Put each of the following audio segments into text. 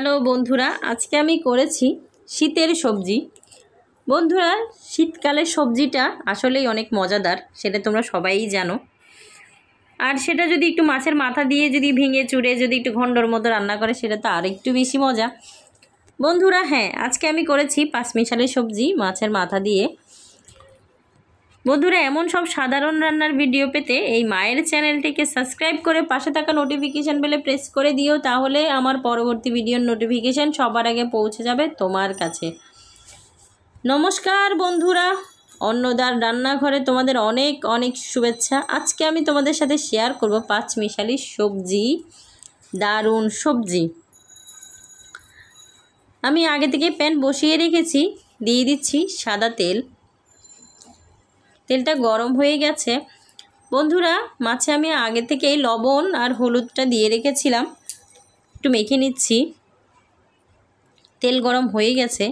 Hello বন্ধুরা, আজকে আমি করেছি শীতের সবজি। বন্ধুরা, শীতকালের সবজিটা আসলেই অনেক মজাদার, সেটা তোমরা সবাই জানো। আর সেটা যদি একটু মাছের মাথা দিয়ে যদি ভেঙে চুড়ে যদি একটু ঘন্টর মতো রান্না করে, সেটা তো আর একটু বেশি মজা। বন্ধুরা হ্যাঁ, আজকে আমি করেছি পাঁচমিশালি সবজি মাছের মাথা দিয়ে। বন্ধুরা, এমন সব সাধারণ রান্নার ভিডিও পেতে এই মায়ের চ্যানেলটিকে সাবস্ক্রাইব করে পাশে থাকা নোটিফিকেশান বেলে প্রেস করে দিও, তাহলে আমার পরবর্তী ভিডিওর নোটিফিকেশান সবার আগে পৌঁছে যাবে তোমার কাছে। নমস্কার বন্ধুরা, অন্নদার রান্নাঘরে তোমাদের অনেক অনেক শুভেচ্ছা। আজকে আমি তোমাদের সাথে শেয়ার করব পাঁচমিশালি সবজি, দারুণ সবজি। আমি আগে থেকে প্যান বসিয়ে রেখেছি, দিয়ে দিচ্ছি সাদা তেল। তেলটা গরম হয়ে গেছে। বন্ধুরা, মাছে আমি আগে থেকেই লবণ আর হলুদটা দিয়ে রেখেছিলাম, একটু মেখে নিচ্ছি। তেল গরম হয়ে গেছে,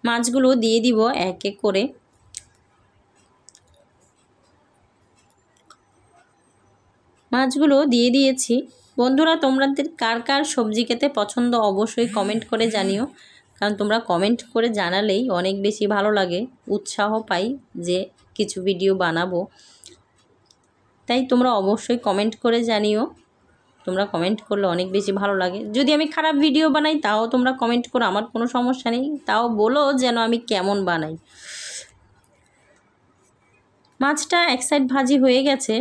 মাছগুলো দিয়ে দিব এক এক করে। মাছগুলো দিয়ে দিয়েছি। বন্ধুরা, তোমাদের কার কার সবজি খেতে পছন্দ অবশ্যই কমেন্ট করে জানিও, কারণ তোমরা কমেন্ট করে জানালেই অনেক বেশি ভালো লাগে, উৎসাহ পাই যে কিছু ভিডিও বানাবো। তাই তোমরা অবশ্যই কমেন্ট করে জানিও। তোমরা কমেন্ট করলে অনেক বেশি ভালো লাগে। যদি আমি খারাপ ভিডিও বানাই তাও তোমরা কমেন্ট করো, আমার কোনো সমস্যা নেই, তাও বলো যেন আমি কেমন বানাই। মাছটা এক সাইড ভাজি হয়ে গেছে,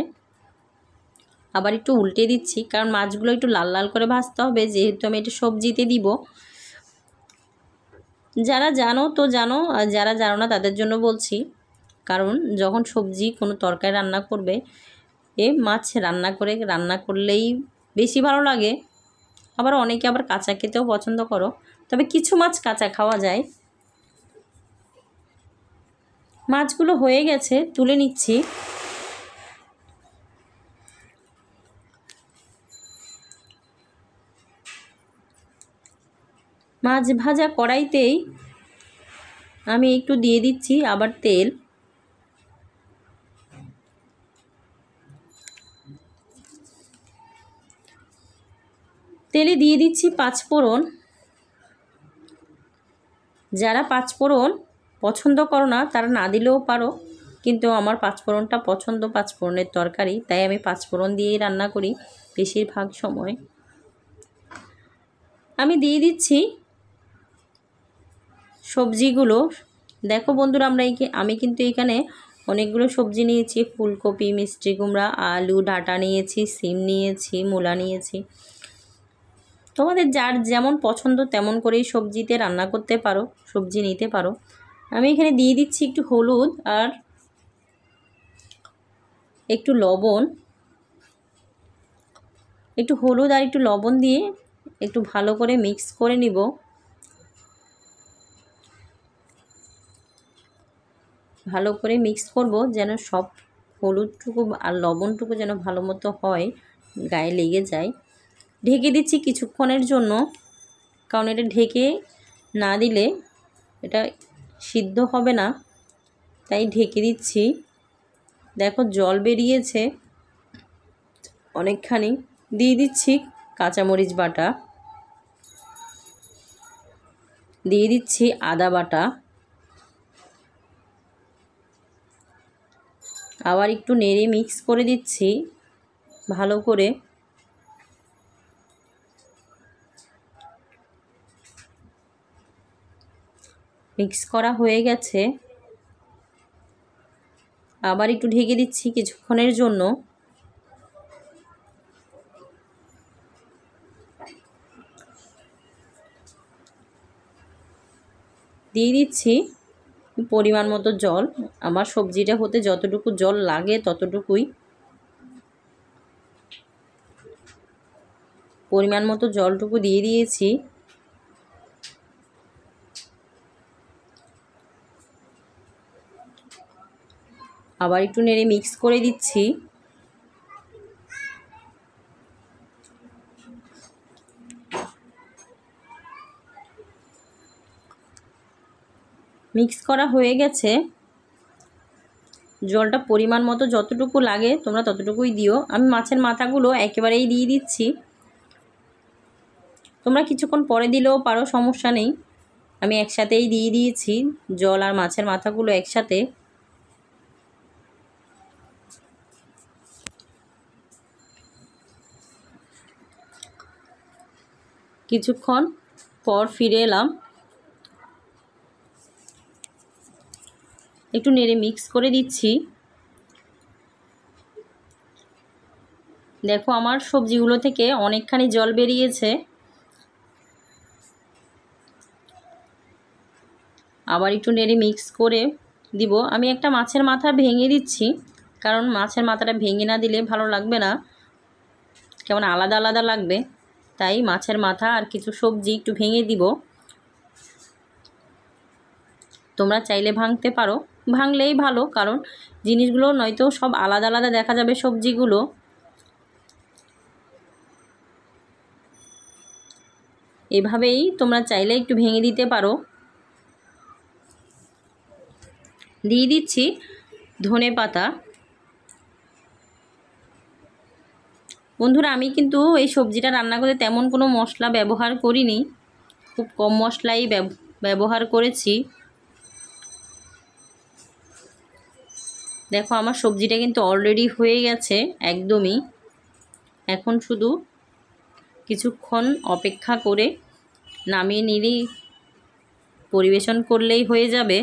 আবার একটু উল্টে দিচ্ছি, কারণ মাছগুলো একটু লাল লাল করে ভাজতে হবে, যেহেতু আমি এটা সবজিতে দিব। যারা জানো তো জানো, আর যারা জানো না তাদের জন্য বলছি, কারণ যখন সবজি কোনো তরকারি রান্না করবে, মাছ রান্না করলেই বেশি ভালো লাগে। আবার অনেকে আবার কাঁচা খেতেও পছন্দ করো, তবে কিছু মাছ কাঁচা খাওয়া যায়। মাছগুলো হয়ে গেছে, তুলে নিচ্ছি। মাছ ভাজা কড়াইতেই আমি একটু দিয়ে দিচ্ছি আবার তেল। তেলে দিয়ে দিচ্ছি পাঁচফোড়ন। যারা পাঁচফোড়ন পছন্দ করো না তারা না দিলেও পারো, কিন্তু আমার পাঁচফোড়নটা পছন্দ, পাঁচফোড়নের তরকারি, তাই আমি পাঁচফোড়ন দিয়েই রান্না করি বেশিরভাগ সময়। আমি দিয়ে দিচ্ছি সবজিগুলো। দেখো বন্ধুরা, আমি কিন্তু এখানে অনেকগুলো সবজি নিয়েছি। ফুলকপি, মিষ্টি কুমড়া, আলু, ডাঁটা নিয়েছি, সিম নিয়েছি, মূলা নিয়েছি। তোমাদের যার যেমন পছন্দ তেমন করেই সবজিতে রান্না করতে পারো, সবজি নিতে পারো। আমি এখানে দিয়ে দিচ্ছি একটু হলুদ আর একটু লবণ। একটু হলুদ আর একটু লবণ দিয়ে একটু ভালো করে মিক্স করে নিব। ভালো করে মিক্স করব, যেন সব হলুদটুকু আর লবণটুকু যেন ভালো মতো হয়, গায়ে লেগে যায়। ঢেকে দিচ্ছি কিছুক্ষণের জন্য, কারণ এটা ঢেকে না দিলে এটা সিদ্ধ হবে না, তাই ঢেকে দিচ্ছি। দেখো জল বেরিয়েছে অনেকখানি। দিয়ে দিচ্ছি কাঁচামরিচ বাটা, দিয়ে দিচ্ছি আদা বাটা, আবার একটু নেড়ে মিক্স করে দিচ্ছি ভালো করে। মিক্স করা হয়ে গেছে, আবার একটু ঢেকে দিচ্ছি কিছুক্ষণের জন্য। দিয়ে দিচ্ছি পরিমাণ মতো জল। আমার সবজিটা হতে যতটুকু জল লাগে ততটুকুই পরিমাণ মতো জলটুকু দিয়ে দিয়েছি। আবার একটু নেড়ে মিক্স করে দিচ্ছি। মিক্স করা হয়ে গেছে, জলটা পরিমাণ মতো যতটুকু লাগে তোমরা ততটুকুই দিও। আমি মাছের মাথাগুলো একেবারেই দিয়ে দিচ্ছি। তোমরা কিছুক্ষণ পরে দিলেও পারো, সমস্যা নেই। আমি একসাথেই দিয়ে দিয়েছি জল আর মাছের মাথাগুলো একসাথে। কিছুক্ষণ পর ফিরে এলাম, একটু নেড়ে মিক্স করে দিচ্ছি। দেখো আমার সবজিগুলো থেকে অনেকখানি জল বেরিয়েছে। আবার একটু নেড়ে মিক্স করে দিব। আমি একটা মাছের মাথা ভেঙে দিচ্ছি, কারণ মাছের মাথাটা ভেঙে না দিলে ভালো লাগবে না, কেমন আলাদা আলাদা লাগবে। তাই মাছের মাথা আর কিছু সবজি একটু ভেঙে দিব। তোমরা চাইলে ভাঙতে পারো, ভাঙলেই ভালো, কারণ জিনিসগুলো নয়তো সব আলাদা আলাদা দেখা যাবে সবজিগুলো। এভাবেই তোমরা চাইলে একটু ভেঙে দিতে পারো। দিয়ে দিচ্ছি ধনে পাতা। বন্ধুরা আমি কিন্তু এই সবজিটা রান্না করতে তেমন কোনো মশলা ব্যবহার করিনি, খুব কম মশলাই ব্যবহার করেছি। দেখো আমার সবজিটা কিন্তু অলরেডি হয়ে গেছে একদমই। এখন শুধু কিছুক্ষণ অপেক্ষা করে নামিয়ে নিলেই, পরিবেশন করলেই হয়ে যাবে।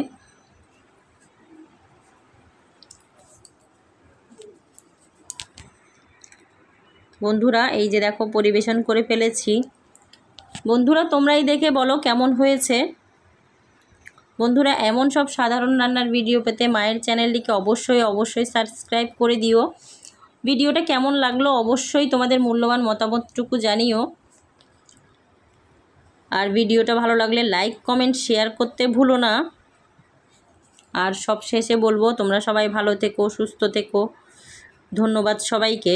বন্ধুরা এই যে দেখো পরিবেশন করে ফেলেছি। বন্ধুরা তোমরাই দেখে বলো কেমন হয়েছে। বন্ধুরা এমন সব সাধারণ রান্নার ভিডিও পেতে মায়ের চ্যানেলটিকে অবশ্যই সাবস্ক্রাইব করে দিও। ভিডিওটা কেমন লাগলো অবশ্যই তোমাদের মূল্যবান মতামতটুকু জানিও। আর ভিডিওটা ভালো লাগলে লাইক কমেন্ট শেয়ার করতে ভুলো না। আর সব শেষে বলবো তোমরা সবাই ভালো থেকো, সুস্থ থেকো। ধন্যবাদ সবাইকে।